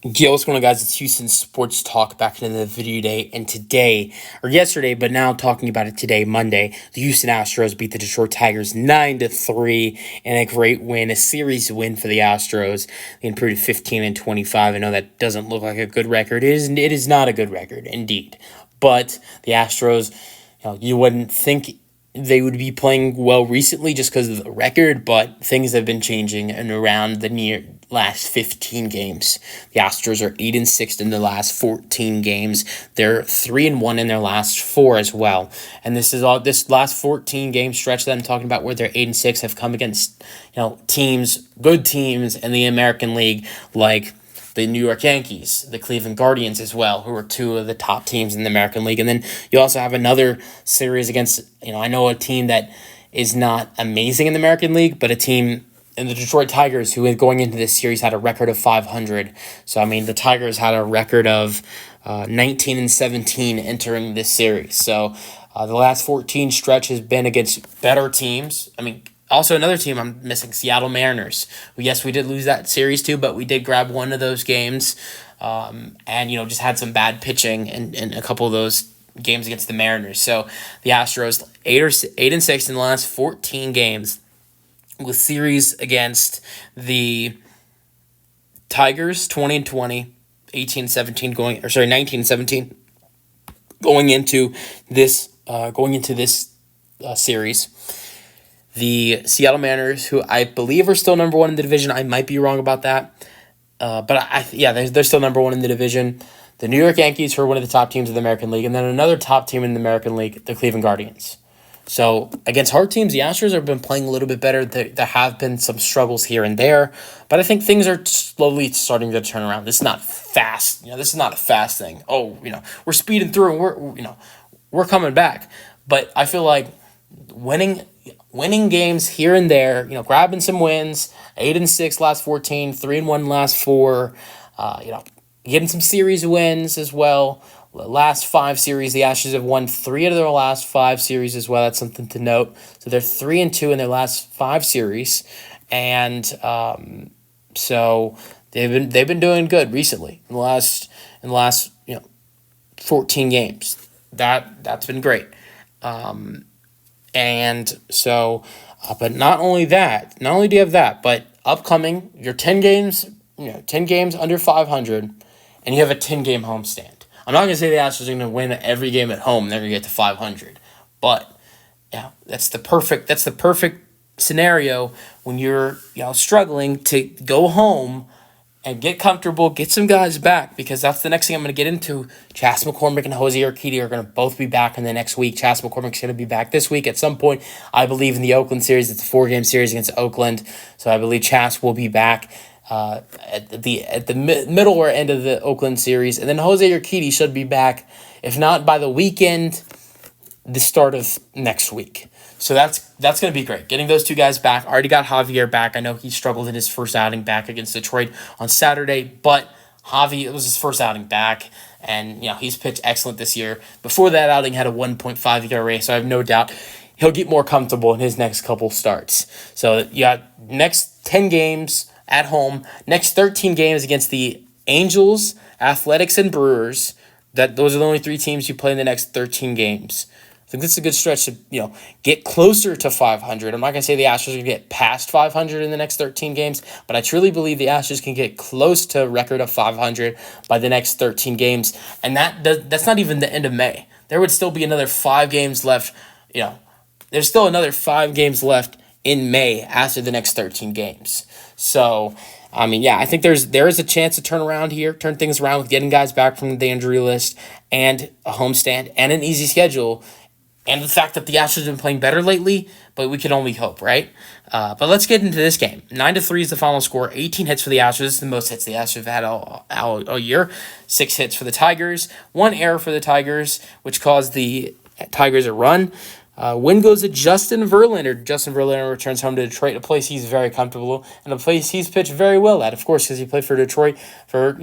Yo, what's going on, guys? It's Houston Sports Talk back into the video day. And today, or yesterday, but now talking about it today, Monday, the Houston Astros beat the Detroit Tigers 9-3 in a great win, a series win for the Astros. They improved to 15-25. I know that doesn't look like a good record. It is not a good record, indeed. But the Astros, you wouldn't think they would be playing well recently just because of the record, but things have been changing and around the near last 15 games. The Astros are 8-6 in the last 14 games. They're 3-1 in their last 4 as well. And this last 14 game stretch that I'm talking about where they're 8-6 have come against, good teams in the American League, like the New York Yankees, the Cleveland Guardians as well, who are two of the top teams in the American League. And then you also have another series against, I know a team that is not amazing in the American League, but a team in the Detroit Tigers who going into this series had a record of 500. So, the Tigers had a record of 19-17 entering this series. So the last 14 stretch has been against better teams. Also, another team I'm missing, Seattle Mariners. Yes, we did lose that series too, but we did grab one of those games, and just had some bad pitching in a couple of those games against the Mariners. So the Astros 8-6 in the last 14 games, with series against the Tigers 20-20, 18-17 19-17 going into this series. The Seattle Mariners, who I believe are still number one in the division. I might be wrong about that. But they're still number one in the division. The New York Yankees, who are one of the top teams of the American League. And then another top team in the American League, the Cleveland Guardians. So against hard teams, the Astros have been playing a little bit better. There have been some struggles here and there. But I think things are slowly starting to turn around. This is not fast. This is not a fast thing. We're speeding through and we're coming back. But I feel like winning games here and there, grabbing some wins, 8-6 last 14, 3-1 last 4, getting some series wins as well. The last 5 series, the Astros have won 3 out of their last 5 series as well. That's something to note. So they're 3-2 in their last 5 series, and so they've been doing good recently in the last 14 games. That's been great. And so, but not only do you have that, but upcoming, your 10 games, 10 games under 500, and you have a 10-game homestand. I'm not going to say the Astros are going to win every game at home. They're going to get to 500. But, that's the perfect scenario when you're, struggling to go home and get comfortable, get some guys back, because that's the next thing I'm going to get into. Chas McCormick and Jose Urquidy are going to both be back in the next week. Chas McCormick's going to be back this week at some point. I believe in the Oakland series. It's a 4-game series against Oakland, so I believe Chas will be back at the middle or end of the Oakland series, and then Jose Urquidy should be back, if not by the weekend, the start of next week. So that's going to be great. Getting those two guys back. Already got Javier back. I know he struggled in his first outing back against Detroit on Saturday, but Javi, it was his first outing back, and he's pitched excellent this year. Before that outing, had a 1.5 ERA, so I have no doubt he'll get more comfortable in his next couple starts. So you got next 10 games at home, next 13 games against the Angels, Athletics, and Brewers. Those are the only 3 teams you play in the next 13 games. I think this is a good stretch to, get closer to 500. I'm not going to say the Astros are going to get past 500 in the next 13 games, but I truly believe the Astros can get close to a record of 500 by the next 13 games. And that's not even the end of May. There would still be another 5 games left. There's still another 5 games left in May after the next 13 games. So, I think there is a chance to turn things around with getting guys back from the injury list and a homestand and an easy schedule. And the fact that the Astros have been playing better lately, but we can only hope, right? But let's get into this game. 9-3 is the final score. 18 hits for the Astros. This is the most hits the Astros have had all year. 6 hits for the Tigers. 1 error for the Tigers, which caused the Tigers a run. Win goes to Justin Verlander. Justin Verlander returns home to Detroit, a place he's very comfortable and a place he's pitched very well at, of course, because he played for Detroit for,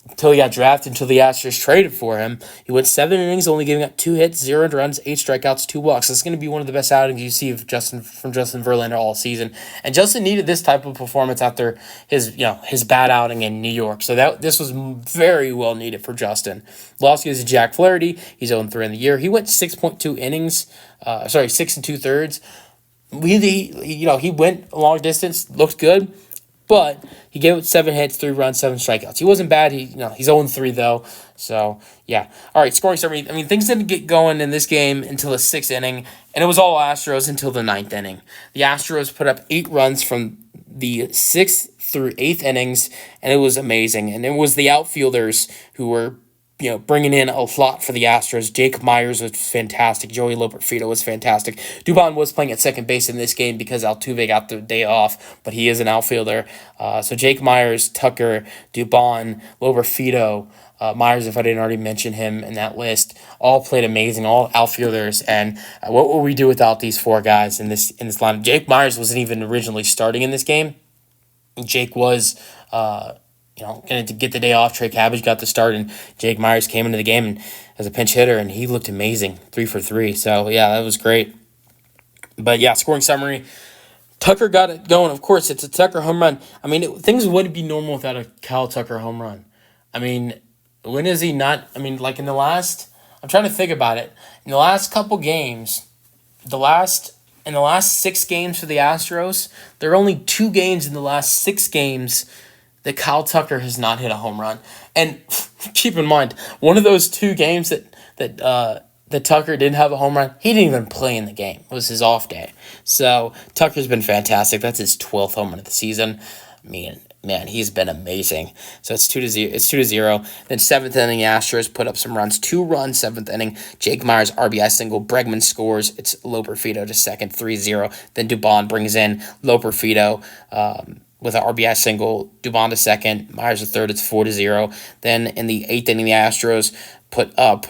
until he got drafted, until the Astros traded for him. He went 7 innings, only giving up 2 hits, 0 runs, 8 strikeouts, 2 walks. This is going to be one of the best outings you see of Justin Verlander all season. And Justin needed this type of performance after his bad outing in New York. So this was very well needed for Justin. Lost goes to Jack Flaherty. He's 0-3 in the year. He went 6.2 innings. 6 2/3. He went a long distance, looked good. But he gave it 7 hits, 3 runs, 7 strikeouts. He wasn't bad. He's 0-3 though. So yeah. All right, scoring summary. I mean, things didn't get going in this game until the 6th inning, and it was all Astros until the 9th inning. The Astros put up 8 runs from the 6th through 8th innings, and it was amazing. And it was the outfielders who were bringing in a lot for the Astros. Jake Myers was fantastic. Joey Loperfido was fantastic. Dubon was playing at second base in this game because Altuve got the day off, but he is an outfielder. So Jake Myers, Tucker, Dubon, Loperfido, Myers, if I didn't already mention him in that list, all played amazing, all outfielders. And what would we do without these 4 guys in this lineup? Jake Myers wasn't even originally starting in this game. Jake was going to get the day off. Trey Cabbage got the start, and Jake Myers came into the game as a pinch hitter, and he looked amazing, 3 for 3. So, yeah, that was great. But, yeah, scoring summary. Tucker got it going. Of course, it's a Tucker home run. I mean, things wouldn't be normal without a Kyle Tucker home run. I mean, when is he not? I mean, like in the last – I'm trying to think about it. In the last couple games, in the last 6 games for the Astros, there are only 2 games in the last 6 games that Kyle Tucker has not hit a home run. And keep in mind, one of those 2 games that Tucker didn't have a home run, he didn't even play in the game. It was his off day. So Tucker's been fantastic. That's his 12th home run of the season. Man, he's been amazing. So it's 2-0. It's 2-0. Then 7th inning, Astros put up some runs. 2 runs, 7th inning. Jake Myers RBI single. Bregman scores. It's Loperfido to second, 3-0. Then Dubon brings in Loperfido with an RBI single. Dubon to second. Myers to third. It's 4-0. Then in the 8th inning, the Astros put up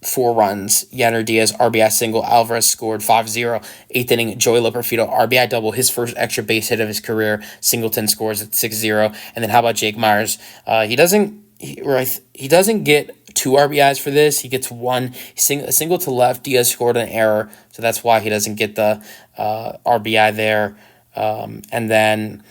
4 runs. Yanner Diaz, RBI single. Alvarez scored 5-0. 8th inning, Joey Loperfido, RBI double, his first extra base hit of his career. Singleton scores at 6-0. And then how about Jake Myers? He doesn't get 2 RBIs for this. He gets 1. A single to left. Diaz scored an error, so that's why he doesn't get the RBI there. And then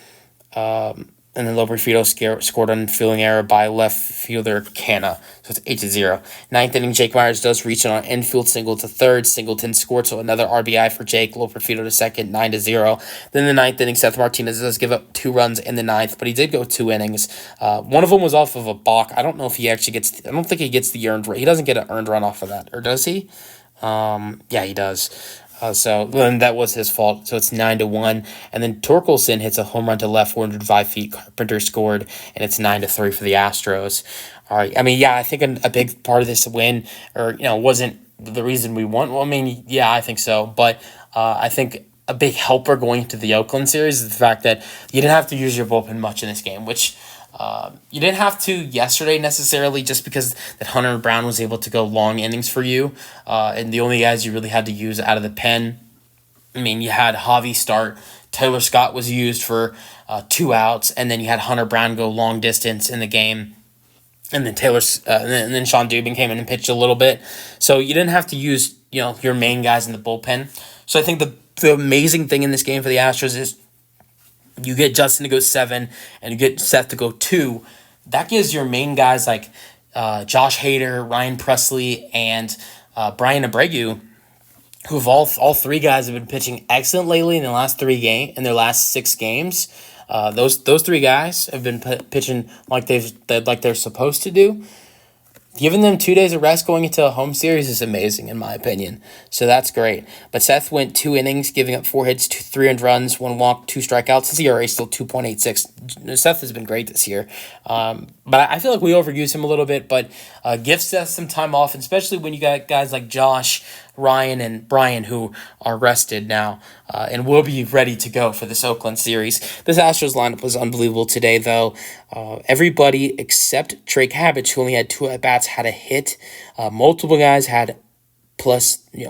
Loperfido scored on fielding error by left fielder Canna. So it's 8-0. 9th inning, Jake Myers does reach on an infield single to third. Singleton scored, so another RBI for Jake. Loperfido to second, 9-0. Then the 9th inning, Seth Martinez does give up 2 runs in the 9th, but he did go 2 innings. One of them was off of a balk. I don't know if he actually gets. I don't think he gets the earned run. He doesn't get an earned run off of that, or does he? Yeah, he does. So then that was his fault. So it's 9-1. And then Torkelson hits a home run to left, 405 feet. Carpenter scored, and it's 9-3 for the Astros. All right. I mean, yeah, I think a big part of this win, wasn't the reason we won. Well, I mean, yeah, I think so. But I think a big helper going into the Oakland series is the fact that you didn't have to use your bullpen much in this game, which you didn't have to yesterday necessarily, just because that Hunter Brown was able to go long innings for you. And the only guys you really had to use out of the pen, I mean, you had Javi start. Taylor Scott was used for 2 outs, and then you had Hunter Brown go long distance in the game. And then and then Sean Dubin came in and pitched a little bit. So you didn't have to use, your main guys in the bullpen. So I think the amazing thing in this game for the Astros is you get Justin to go 7 and you get Seth to go 2. That gives your main guys like Josh Hader, Ryan Presley, and Brian Abreu, who have all 3 guys have been pitching excellent lately in the last 6 games. Those 3 guys have been pitching like they're supposed to do. Giving them 2 days of rest going into a home series is amazing, in my opinion. So that's great. But Seth went 2 innings, giving up 4 hits, 3 earned runs, 1 walk, 2 strikeouts. His ERA is still 2.86. Seth has been great this year. But I feel like we overuse him a little bit. But give Seth some time off, especially when you got guys like Josh, Ryan, and Brian who are rested now and will be ready to go for this Oakland series. This Astros lineup was unbelievable today, though. Everybody except Trey Cabbage, who only had 2 at-bats, had a hit. Multiple guys had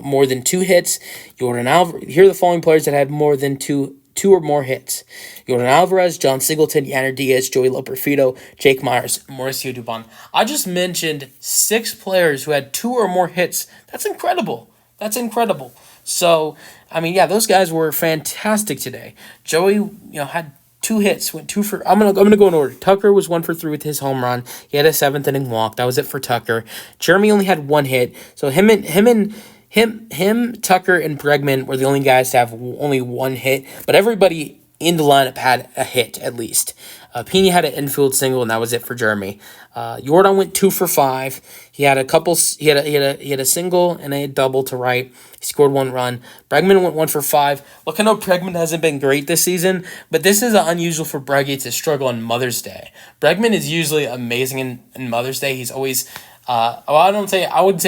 more than 2 hits. Jordan Alvarez. Here are the following players that had more than 2 two or more hits. Jordan Alvarez, John Singleton, Yanner Diaz, Joey Loperfido, Jake Myers, Mauricio Dubon. I just mentioned 6 players who had 2 or more hits. That's incredible. That's incredible. So, I mean, yeah, those guys were fantastic today. Joey, had 2 hits, went 2 for. I'm gonna go in order. Tucker was 1 for 3 with his home run. He had a 7th inning walk. That was it for Tucker. Jeremy only had 1 hit. So him, Tucker, and Bregman were the only guys to have only 1 hit. But everybody in the lineup had a hit at least. Pena had an infield single, and that was it for Jeremy. Jordan went 2 for 5. He had a couple. He had a single and a double to right. He scored 1 run. Bregman went 1 for 5. Look, I know Bregman hasn't been great this season, but this is unusual for Breggy to struggle on Mother's Day. Bregman is usually amazing in Mother's Day. He's always. I wouldn't say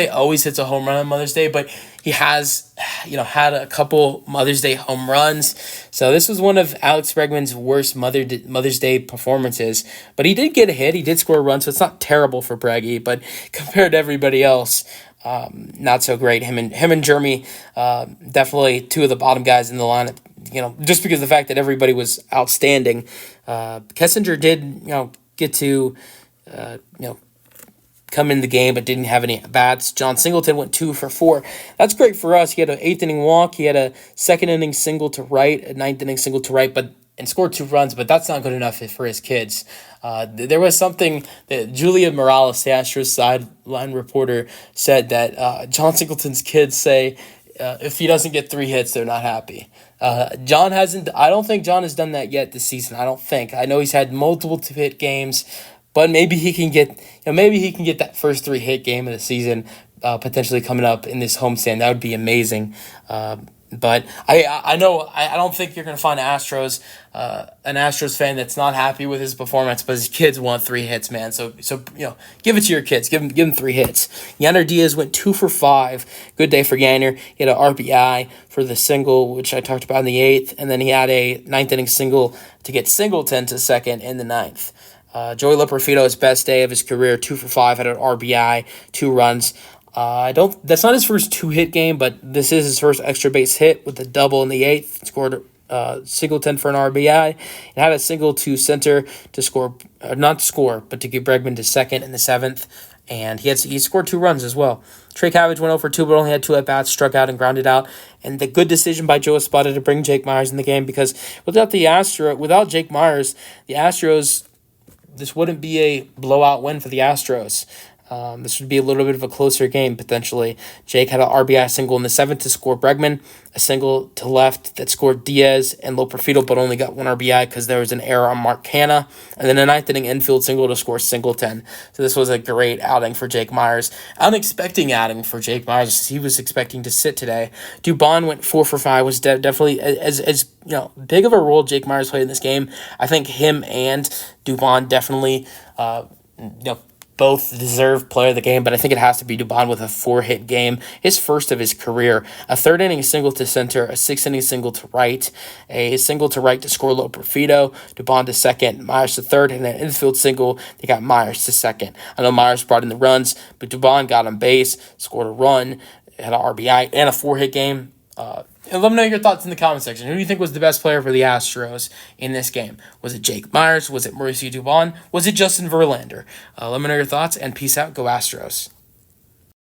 always hits a home run on Mother's Day, but he has, had a couple Mother's Day home runs. So this was one of Alex Bregman's worst Mother's Day performances. But he did get a hit. He did score a run, so it's not terrible for Breggy. But compared to everybody else, not so great. Him and Jeremy, definitely 2 of the bottom guys in the lineup. Just because of the fact that everybody was outstanding. Kessinger did, get to, come in the game but didn't have any bats. John Singleton went 2 for 4. That's great for us. He had an 8th inning walk. He had a 2nd inning single to right, a 9th inning single to right, and scored 2 runs, but that's not good enough for his kids. There was something that Julia Morales, the Astros sideline reporter, said that John Singleton's kids say if he doesn't get 3 hits, they're not happy. I don't think John has done that yet this season. I know he's had multiple 2-hit games, but maybe he can get that first 3-hit game of the season potentially coming up in this homestand. That would be amazing. But I don't think you're going to find an Astros fan that's not happy with his performance, but his kids want 3 hits, man. So give it to your kids. Give them 3 hits. Yanner Diaz went 2 for 5. Good day for Yanner. He had an RBI for the single, which I talked about in the 8th, and then he had a 9th inning single to get Singleton to second in the 9th. Joey Loperfido, his best day of his career, 2 for 5, had an RBI, 2 runs. That's not his first 2-hit game, but this is his first extra base hit with a double in the 8th. Scored Singleton for an RBI, and had a single to center to score, not to score, but to get Bregman to second in the 7th. And he scored 2 runs as well. Trey Cabbage went 0 for 2, but only had 2 at-bats, struck out and grounded out. And the good decision by Joe Espada to bring Jake Myers in the game, because without Jake Myers, the Astros, this wouldn't be a blowout win for the Astros. This would be a little bit of a closer game, potentially. Jake had an RBI single in the 7th to score Bregman, a single to left that scored Diaz and Loperfido, but only got 1 RBI because there was an error on Mark Canha, and then a 9th inning infield single to score Singleton. So this was a great outing for Jake Myers. Unexpected outing for Jake Myers. He was expecting to sit today. Dubon went 4 for 5, was definitely as big of a role Jake Myers played in this game. I think him and Dubon definitely both deserve player of the game, but I think it has to be Dubon with a 4-hit game, his first of his career. A 3rd inning single to center, a 6th inning single to right, a single to right to score Loperfido, Dubon to second, Myers to third, and an infield single. They got Myers to second. I know Myers brought in the runs, but Dubon got on base, scored a run, had an RBI, and a 4-hit game. And let me know your thoughts in the comment section. Who do you think was the best player for the Astros in this game? Was it Jake Myers? Was it Mauricio Dubon? Was it Justin Verlander? Let me know your thoughts, and peace out. Go Astros.